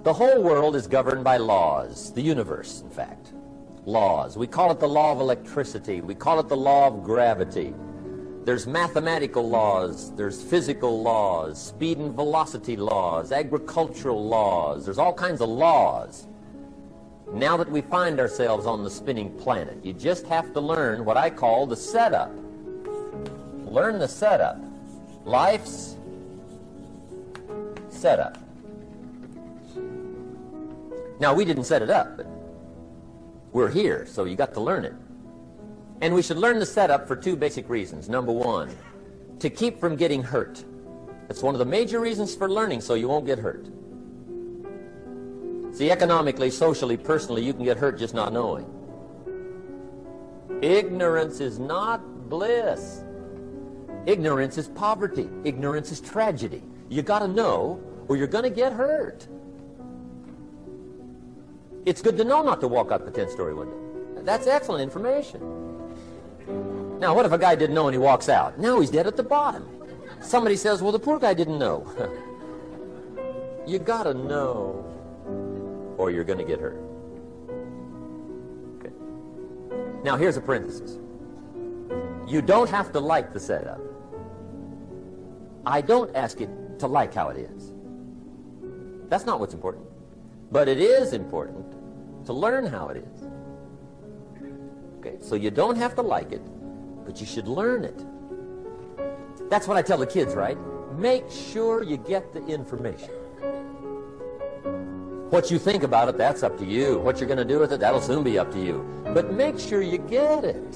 The whole world is governed by laws, the universe, in fact. Laws. We call it the law of electricity. We call it the law of gravity. There's mathematical laws, there's physical laws, speed and velocity laws, agricultural laws. There's all kinds of laws. Now that we find ourselves on the spinning planet, you just have to learn what I call the setup. Learn the setup. Life's setup. Now, we didn't set it up, but we're here, so you got to learn it. And we should learn the setup for two basic reasons. Number one, to keep from getting hurt. It's one of the major reasons for learning, so you won't get hurt. See, economically, socially, personally, you can get hurt just not knowing. Ignorance is not bliss. Ignorance is poverty. Ignorance is tragedy. You got to know, or you're going to get hurt. It's good to know not to walk out the 10th-story window. That's excellent information. Now, what if a guy didn't know and he walks out? Now he's dead at the bottom. Somebody says, well, the poor guy didn't know. You got to know, or you're going to get hurt. Okay. Now, here's a parenthesis. You don't have to like the setup. I don't ask you to like how it is. That's not what's important. But it is important to learn how it is. Okay, so you don't have to like it, but you should learn it. That's what I tell the kids, right? Make sure you get the information. What you think about it, that's up to you. What you're going to do with it, that'll soon be up to you. But make sure you get it.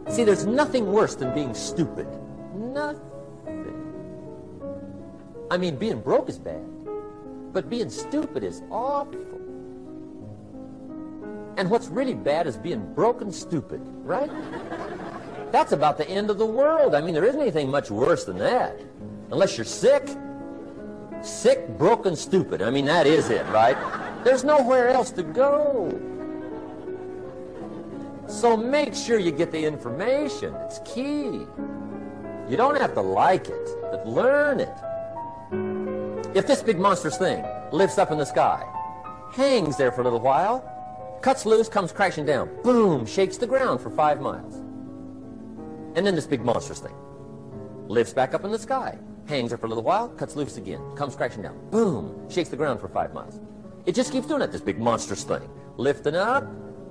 See, there's nothing worse than being stupid. Nothing. I mean, being broke is bad, but being stupid is awful. And what's really bad is being broken stupid, right? That's about the end of the world. I mean, there isn't anything much worse than that. Unless you're sick. Sick, broken, stupid. I mean, that is it, right? There's nowhere else to go. So make sure you get the information. It's key. You don't have to like it, but learn it. If this big monstrous thing lifts up in the sky, hangs there for a little while, cuts loose, comes crashing down, boom, shakes the ground for 5 miles. And then this big monstrous thing lifts back up in the sky, hangs there for a little while, cuts loose again, comes crashing down, boom, shakes the ground for 5 miles. It just keeps doing it, this big monstrous thing, lifting up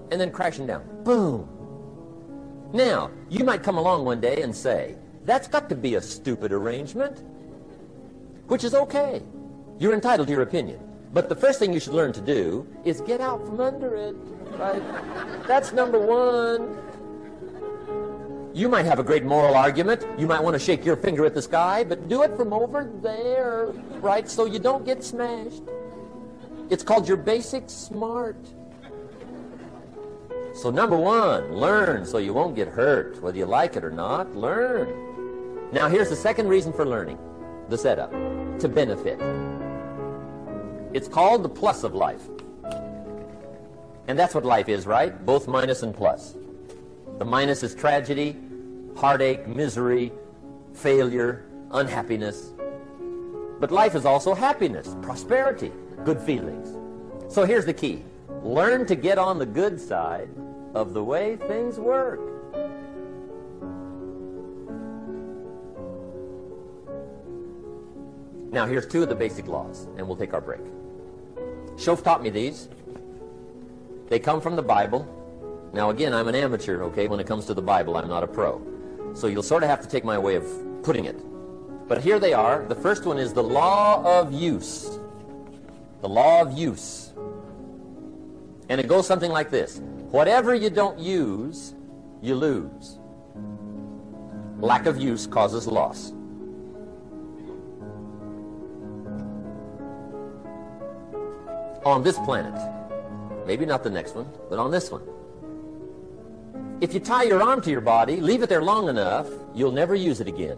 and then crashing down, boom. Now, you might come along one day and say, that's got to be a stupid arrangement, which is okay. You're entitled to your opinion. But the first thing you should learn to do is get out from under it, right? That's number one. You might have a great moral argument. You might want to shake your finger at the sky, but do it from over there, right, so you don't get smashed. It's called your basic smart. So number one, learn so you won't get hurt. Whether you like it or not, learn. Now here's the second reason for learning, the setup, to benefit. It's called the plus of life. And that's what life is, right? Both minus and plus. The minus is tragedy, heartache, misery, failure, unhappiness. But life is also happiness, prosperity, good feelings. So here's the key. Learn to get on the good side of the way things work. Now here's two of the basic laws, and we'll take our break. Shof taught me these. They come from the Bible. Now again, I'm an amateur, okay, when it comes to the Bible. I'm not a pro. So you'll sort of have to take my way of putting it. But here they are. The first one is the law of use. The law of use. And it goes something like this. Whatever you don't use, you lose. Lack of use causes loss. On this planet, maybe not the next one, but on this one, if you tie your arm to your body, leave it there long enough, you'll never use it again.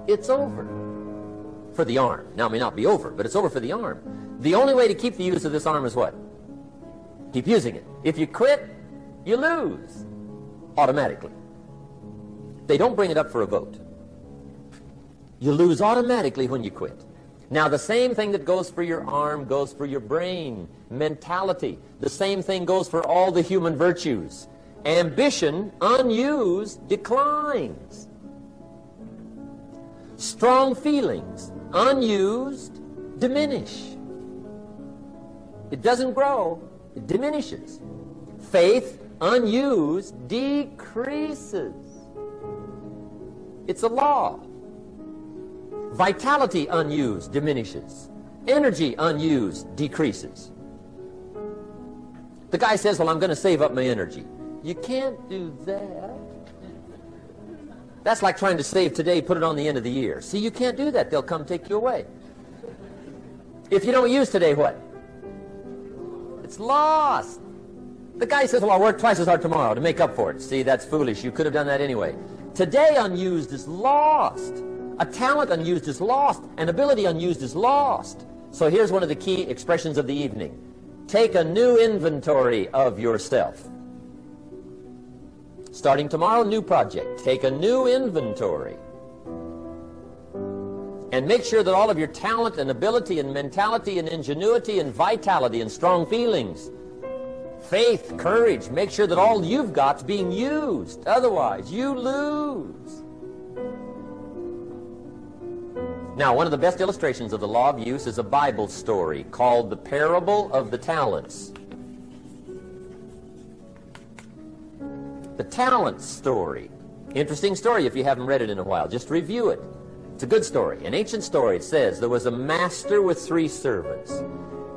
It's over for the arm. Now, it may not be over, but it's over for the arm. The only way to keep the use of this arm is what? Keep using it. If you quit, you lose automatically. They don't bring it up for a vote. You lose automatically when you quit. Now, the same thing that goes for your arm goes for your brain, mentality. The same thing goes for all the human virtues. Ambition, unused, declines. Strong feelings, unused, diminish. It doesn't grow, it diminishes. Faith, unused, decreases. It's a law. Vitality, unused, diminishes. Energy, unused, decreases. The guy says, well, I'm going to save up my energy. You can't do that. That's like trying to save today, put it on the end of the year. See, you can't do that. They'll come take you away. If you don't use today, what? It's lost. The guy says, well, I'll work twice as hard tomorrow to make up for it. See, that's foolish. You could have done that anyway. Today unused is lost. A talent unused is lost. An ability unused is lost. So here's one of the key expressions of the evening. Take a new inventory of yourself. Starting tomorrow, new project. Take a new inventory. And make sure that all of your talent and ability and mentality and ingenuity and vitality and strong feelings, faith, courage, make sure that all you've got's being used. Otherwise, you lose. Now, one of the best illustrations of the law of use is a Bible story called the Parable of the Talents. The talent story. Interesting story if you haven't read it in a while. Just review it. It's a good story. An ancient story. It says there was a master with 3 servants.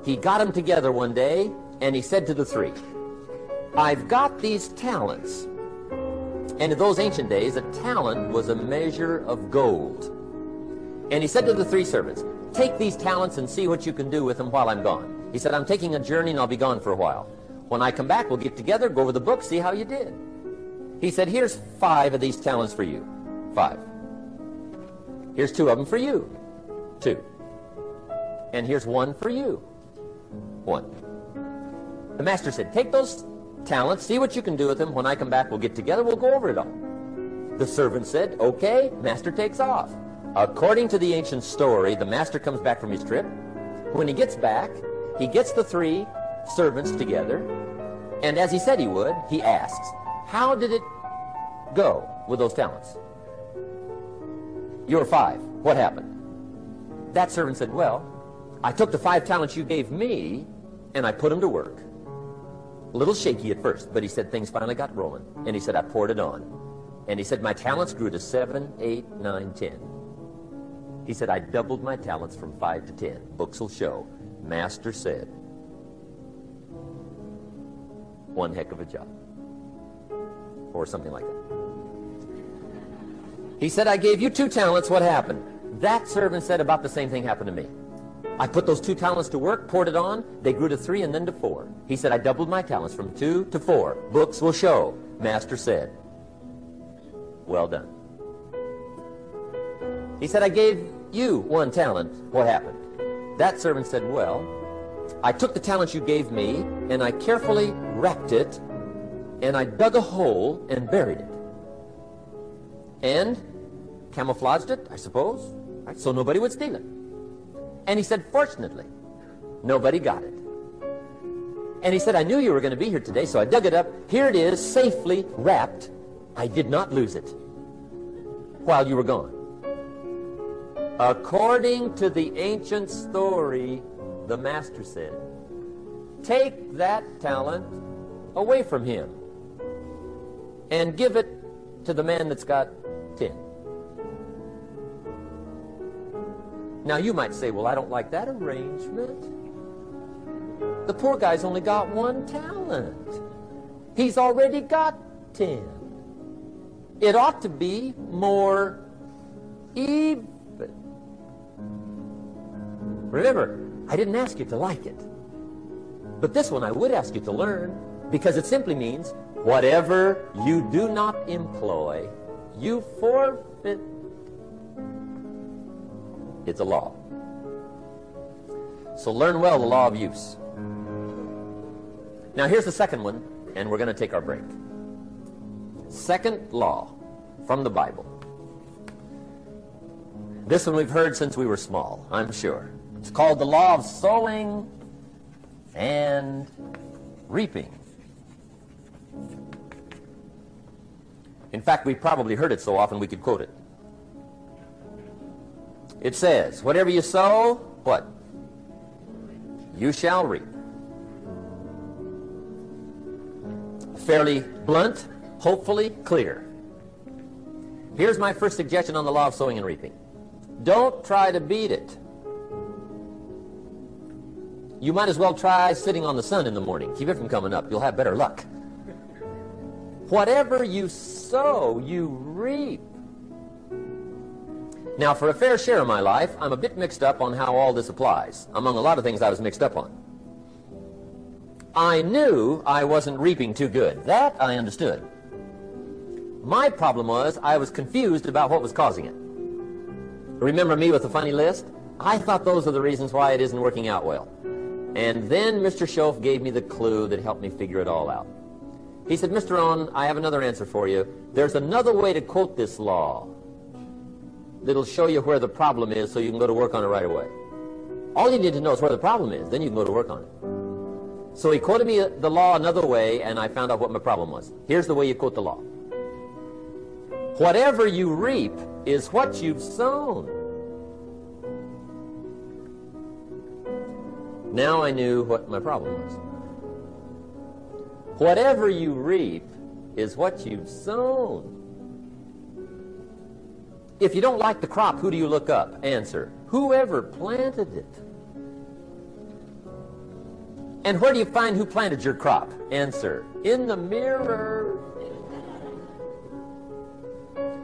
He got them together one day and he said to the 3, I've got these talents. And in those ancient days, a talent was a measure of gold. And he said to the 3 servants, take these talents and see what you can do with them while I'm gone. He said, I'm taking a journey and I'll be gone for a while. When I come back, we'll get together, go over the book, see how you did. He said, here's 5 of these talents for you. 5. Here's 2 of them for you. 2. And here's 1 for you. 1. The master said, take those talents, see what you can do with them. When I come back, we'll get together, we'll go over it all. The servant said, okay. Master takes off. According to the ancient story, the master comes back from his trip. When he gets back, he gets the 3 servants together, and as he said he would, he asks, how did it go with those talents? You were 5. What happened? That servant said, well, I took the 5 talents you gave me, and I put them to work. A little shaky at first, but he said things finally got rolling. And he said, I poured it on. And he said, my talents grew to 7, 8, 9, 10. He said, I doubled my talents from 5 to 10. Books will show. Master said, one heck of a job. Or something like that. He said, I gave you 2 talents. What happened? That servant said, about the same thing happened to me. I put those 2 talents to work, poured it on. They grew to 3 and then to 4. He said, I doubled my talents from 2 to 4. Books will show. Master said, well done. He said, I gave you 1 talent. What happened? That servant said, well, I took the talents you gave me and I carefully wrapped it and I dug a hole and buried it. And camouflaged it, I suppose, right, so nobody would steal it. And he said, fortunately, nobody got it. And he said, I knew you were going to be here today, so I dug it up. Here it is, safely wrapped. I did not lose it while you were gone. According to the ancient story, the master said, take that talent away from him and give it to the man that's got 10. Now you might say, well, I don't like that arrangement. The poor guy's only got 1 talent. He's already got 10. It ought to be more even. Remember, I didn't ask you to like it. But this one I would ask you to learn, because it simply means whatever you do not employ, you forfeit. It's a law. So learn well the law of use. Now here's the second one, and we're going to take our break. Second law from the Bible. This one we've heard since we were small, I'm sure. It's called the law of sowing and reaping. In fact, we've probably heard it so often we could quote it. It says, whatever you sow, what? You shall reap. Fairly blunt, hopefully clear. Here's my first suggestion on the law of sowing and reaping. Don't try to beat it. You might as well try sitting on the sun in the morning. Keep it from coming up. You'll have better luck. Whatever you sow, you reap. Now, for a fair share of my life, I'm a bit mixed up on how all this applies. Among a lot of things I was mixed up on. I knew I wasn't reaping too good. That I understood. My problem was I was confused about what was causing it. Remember me with the funny list? I thought those are the reasons why it isn't working out well. And then Mr. Schoaf gave me the clue that helped me figure it all out. He said, Mr. Rohn, I have another answer for you. There's another way to quote this law that'll show you where the problem is so you can go to work on it right away. All you need to know is where the problem is, then you can go to work on it. So he quoted me the law another way, and I found out what my problem was. Here's the way you quote the law. Whatever you reap is what you've sown. Now I knew what my problem was. Whatever you reap is what you've sown. If you don't like the crop, who do you look up? Answer, whoever planted it. And where do you find who planted your crop? Answer, in the mirror.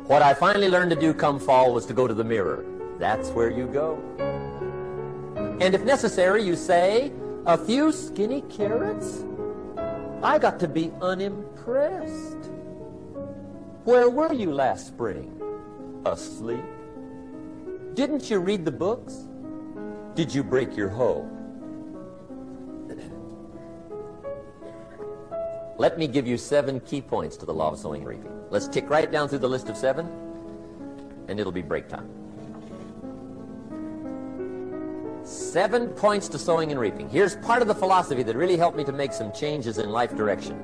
What I finally learned to do come fall was to go to the mirror. That's where you go. And if necessary, you say, a few skinny carrots? I got to be unimpressed. Where were you last spring? Asleep? Didn't you read the books? Did you break your hoe? Let me give you 7 key points to the law of sowing and reaping. Let's tick right down through the list of 7, and it'll be break time. 7 points to sowing and reaping. Here's part of the philosophy that really helped me to make some changes in life direction.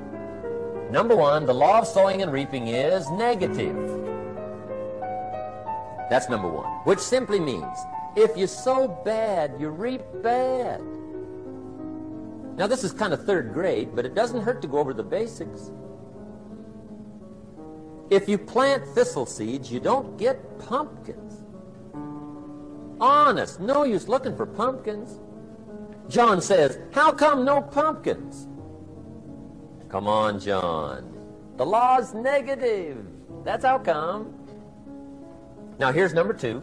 Number 1, the law of sowing and reaping is negative. That's number 1, which simply means if you sow bad, you reap bad. Now, this is kind of 3rd grade, but it doesn't hurt to go over the basics. If you plant thistle seeds, you don't get pumpkins. Honest, no use looking for pumpkins. John says, how come no pumpkins? Come on, John. The law's negative. That's how come. Now, here's number 2.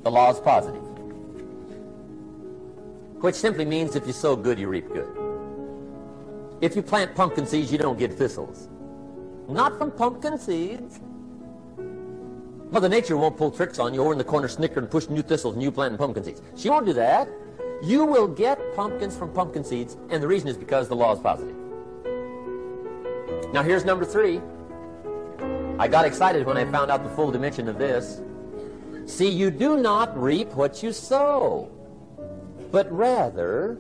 The law's positive. Which simply means if you sow good, you reap good. If you plant pumpkin seeds, you don't get thistles. Not from pumpkin seeds. Mother Nature won't pull tricks on you over in the corner snicker and push new thistles and you planting pumpkin seeds. She won't do that. You will get pumpkins from pumpkin seeds, and the reason is because the law is positive. Now here's number 3. I got excited when I found out the full dimension of this. See, you do not reap what you sow, but rather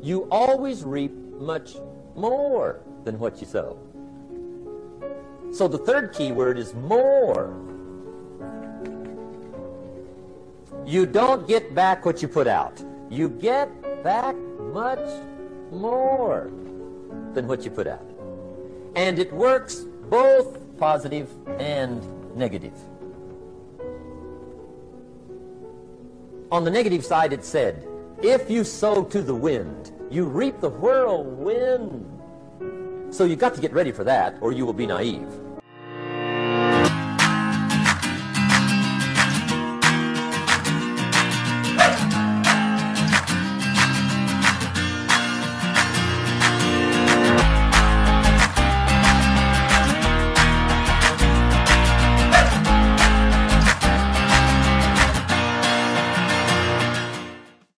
you always reap much more than what you sow. So the 3rd key word is more. You don't get back what you put out. You get back much more than what you put out. And it works both positive and negative. On the negative side, it said, if you sow to the wind, you reap the whirlwind. So you've got to get ready for that, or you will be naive.